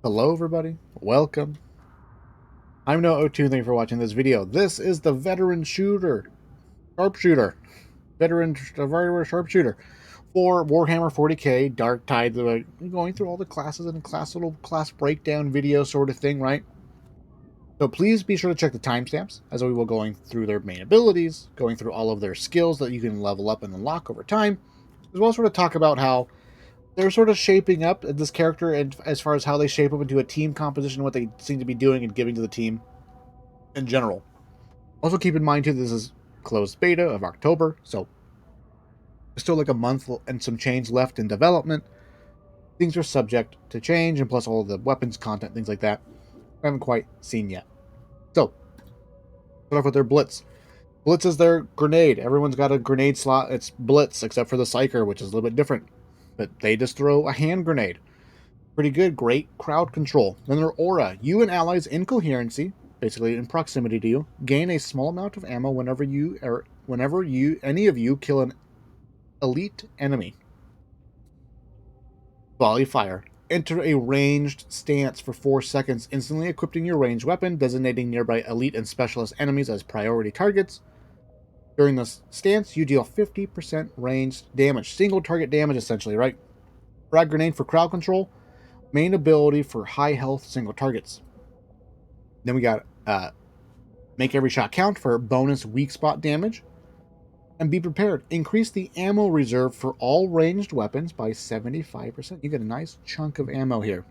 Hello everybody, welcome. I'm No02, thank you for watching this video. This is the veteran sharpshooter, veteran sharpshooter for Warhammer 40k, DarkTide, going through all the classes and little class breakdown video sort of thing, right? So please be sure to check the timestamps as we will going through their main abilities, going through all of their skills that you can level up and unlock over time, as well as sort of talk about how they're sort of shaping up this character and as far as how they shape up into a team composition, what they seem to be doing and giving to the team in general. Also keep in mind too, this is closed beta of October, so there's still like a month and some change left in development. Things are subject to change, and plus all of the weapons content, things like that, I haven't quite seen yet. So, start off with their Blitz. Blitz is their grenade. Everyone's got a grenade slot. It's Blitz, except for the Psyker, which is a little bit different. But they just throw a hand grenade. Pretty good, great crowd control. Then their Aura. You and allies in coherency, basically in proximity to you, gain a small amount of ammo whenever any of you kill an elite enemy. Volley fire. Enter a ranged stance for 4 seconds, instantly equipping your ranged weapon, designating nearby elite and specialist enemies as priority targets. During this stance, you deal 50% ranged damage. Single target damage, essentially, right? Frag grenade for crowd control. Main ability for high health single targets. Then we got make every shot count for bonus weak spot damage. And be prepared. Increase the ammo reserve for all ranged weapons by 75%. You get a nice chunk of ammo here.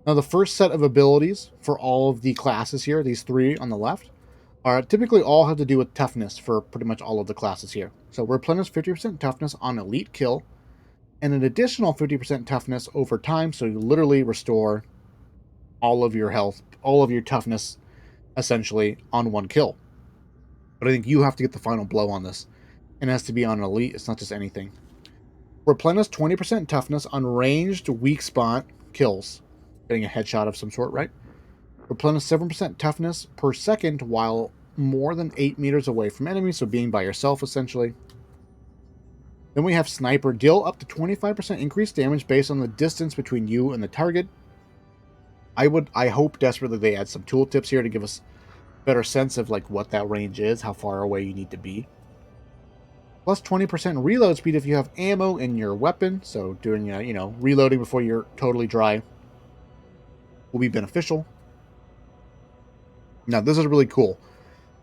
Now, the first set of abilities for all of the classes here, these three on the left, are typically all have to do with toughness for pretty much all of the classes here. So replenish 50% toughness on elite kill, and an additional 50% toughness over time, so you literally restore all of your health, all of your toughness, essentially, on one kill. But I think you have to get the final blow on this. And it has to be on elite, it's not just anything. Replenish 20% toughness on ranged weak spot kills. Getting a headshot of some sort, right? Replenish 7% toughness per second while more than 8 meters away from enemies, so being by yourself, essentially. Then we have Sniper. Deal up to 25% increased damage based on the distance between you and the target. I hope desperately they add some tooltips here to give us a better sense of like what that range is, how far away you need to be. Plus 20% reload speed if you have ammo in your weapon, so doing reloading before you're totally dry will be beneficial. Now this is really cool,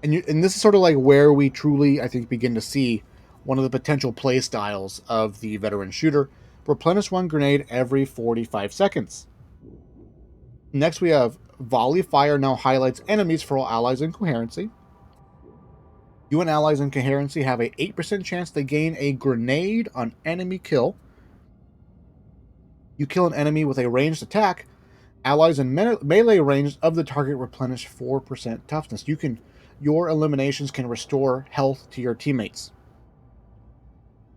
and this is sort of like where we truly, I think, begin to see one of the potential play styles of the veteran shooter. Replenish one grenade every 45 seconds. Next, we have Volley Fire. Now highlights enemies for all allies in coherency. You and allies in coherency have a 8% chance to gain a grenade on enemy kill. You kill an enemy with a ranged attack. Allies in melee range of the target replenish 4% toughness. Your eliminations can restore health to your teammates.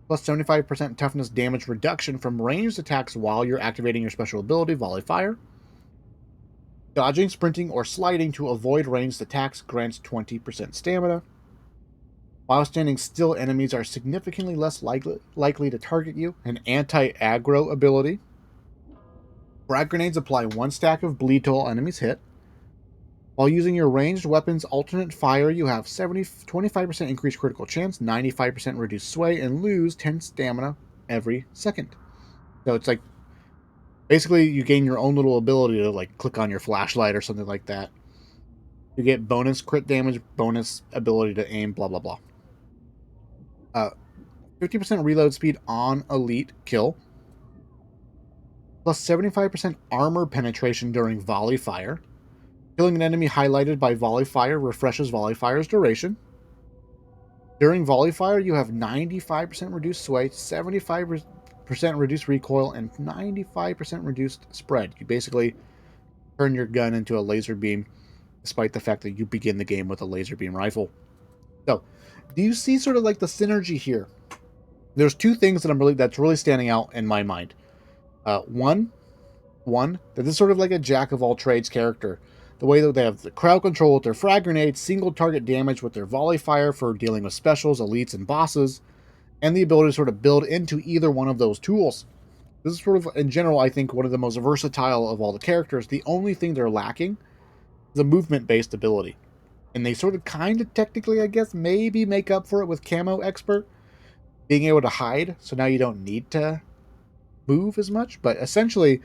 Plus 75% toughness damage reduction from ranged attacks while you're activating your special ability, Volley Fire. Dodging, sprinting, or sliding to avoid ranged attacks grants 20% stamina. While standing still, enemies are significantly less likely to target you. An anti-aggro ability. Frag grenades apply 1 stack of bleed to all enemies hit. While using your ranged weapons alternate fire, you have 25% increased critical chance, 95% reduced sway, and lose 10 stamina every second. So it's like, basically you gain your own little ability to like click on your flashlight or something like that. You get bonus crit damage, bonus ability to aim, blah, blah, blah. 50% reload speed on elite kill. Plus 75% armor penetration during volley fire. Killing an enemy highlighted by volley fire refreshes volley fire's duration. During volley fire, you have 95% reduced sway, 75% reduced recoil, and 95% reduced spread. You basically turn your gun into a laser beam, despite the fact that you begin the game with a laser beam rifle. So, do you see sort of like the synergy here? There's two things that's really standing out in my mind. One, that this is sort of like a jack of all trades character. The way that they have the crowd control with their frag grenades, single target damage with their volley fire for dealing with specials, elites, and bosses, and the ability to sort of build into either one of those tools. This is sort of, in general, I think, one of the most versatile of all the characters. The only thing they're lacking is a movement-based ability. And they sort of kind of technically, I guess, maybe make up for it with Camo Expert, being able to hide, so now you don't need to move as much. But essentially,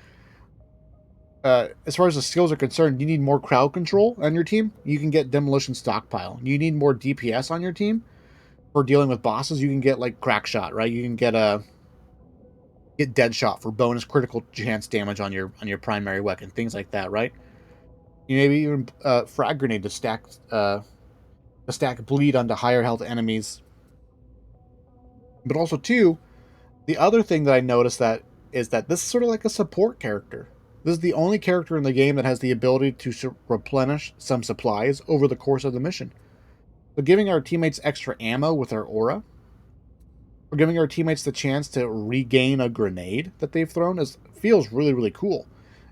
as far as the skills are concerned, you need more crowd control on your team. You can get Demolition Stockpile. You need more DPS on your team for dealing with bosses. You can get like Crack Shot, right? You can get Dead Shot for bonus critical chance damage on your primary weapon, things like that, right? You maybe even Frag Grenade to stack bleed onto higher health enemies. But also too, the other thing that I noticed that is that this is sort of like a support character. This is the only character in the game that has the ability to replenish some supplies over the course of the mission. So giving our teammates extra ammo with our aura, or giving our teammates the chance to regain a grenade that they've thrown feels really, really cool.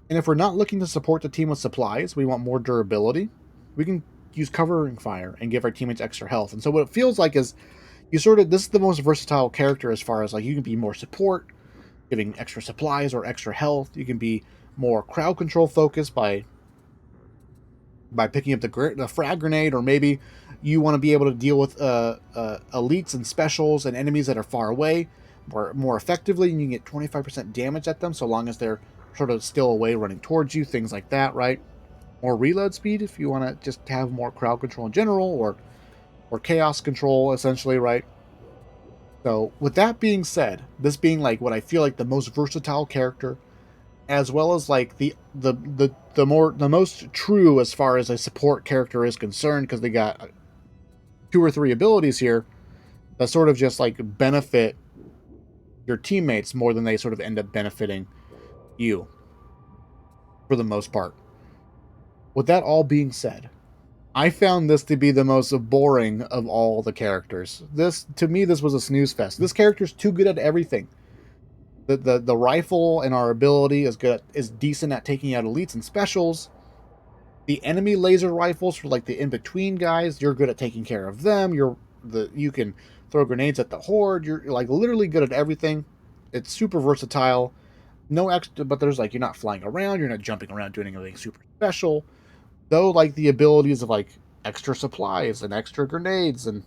And if we're not looking to support the team with supplies, we want more durability, we can use covering fire and give our teammates extra health. And so what it feels like is this is the most versatile character as far as like you can be more support, giving extra supplies or extra health. You can be more crowd control focused by picking up the frag grenade, or maybe you want to be able to deal with elites and specials and enemies that are far away more effectively, and you can get 25% damage at them so long as they're sort of still away running towards you, things like that, right? More reload speed if you want to just have more crowd control in general, or chaos control essentially, right? So with that being said, this being like what I feel like the most versatile character, as well as like the most true as far as a support character is concerned, because they got 2 or 3 abilities here that sort of just like benefit your teammates more than they sort of end up benefiting you for the most part. With that all being said, I found this to be the most boring of all the characters. To me, this was a snooze fest. This character's too good at everything. The rifle and our ability is decent at taking out elites and specials. The enemy laser rifles for like the in-between guys, you're good at taking care of them. You can throw grenades at the horde. You're like literally good at everything. It's super versatile. No extra, but there's like you're not flying around, you're not jumping around doing anything super special. Though like the abilities of like extra supplies and extra grenades and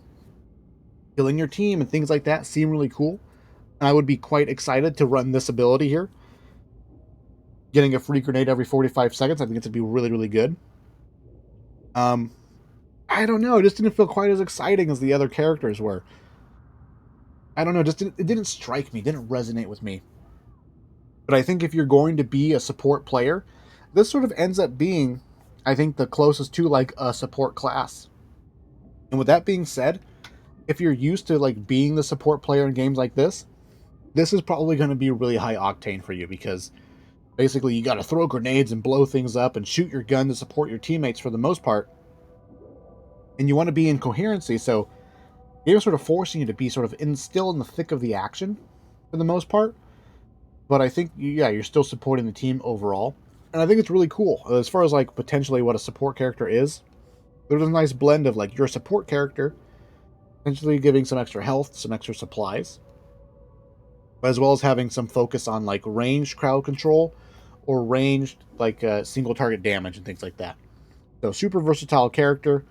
killing your team and things like that seem really cool. And I would be quite excited to run this ability here. Getting a free grenade every 45 seconds, I think it's going to be really, really good. I don't know, it just didn't feel quite as exciting as the other characters were. I don't know, it didn't strike me, didn't resonate with me. But I think if you're going to be a support player, this sort of ends up being, I think, the closest to like a support class. And with that being said, if you're used to like being the support player in games like this is probably going to be really high octane for you, because basically you got to throw grenades and blow things up and shoot your gun to support your teammates for the most part. And you want to be in coherency, so they're sort of forcing you to be sort of still in the thick of the action for the most part. But I think, yeah, you're still supporting the team overall. And I think it's really cool. As far as like potentially what a support character is, there's a nice blend of like your support character, potentially giving some extra health, some extra supplies, as well as having some focus on like ranged crowd control or ranged like single target damage and things like that. So super versatile character.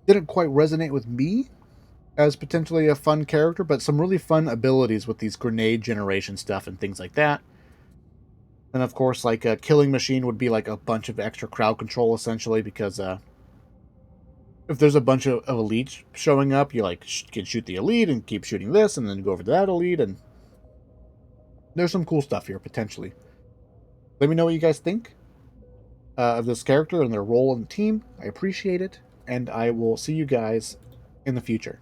Didn't quite resonate with me as potentially a fun character, but some really fun abilities with these grenade generation stuff and things like that. And of course, like a killing machine would be like a bunch of extra crowd control essentially, because if there's a bunch of elites showing up, you like can shoot the elite and keep shooting this, and then go over to that elite, and there's some cool stuff here potentially. Let me know what you guys think of this character and their role in the team. I appreciate it, and I will see you guys in the future.